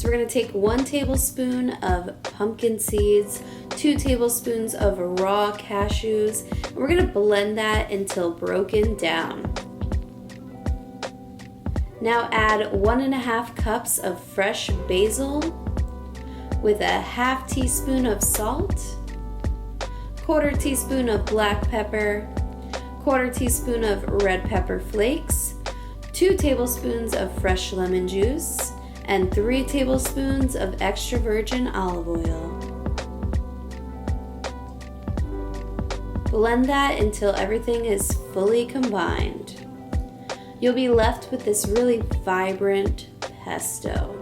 we're going to take 1 tablespoon of pumpkin seeds, 2 tablespoons of raw cashews, and we're going to blend that until broken down. Now add 1.5 cups of fresh basil with a 1/2 teaspoon of salt, 1/4 teaspoon of black pepper, 1/4 teaspoon of red pepper flakes, 2 tablespoons of fresh lemon juice, and 3 tablespoons of extra virgin olive oil. Blend that until everything is fully combined. You'll be left with this really vibrant pesto.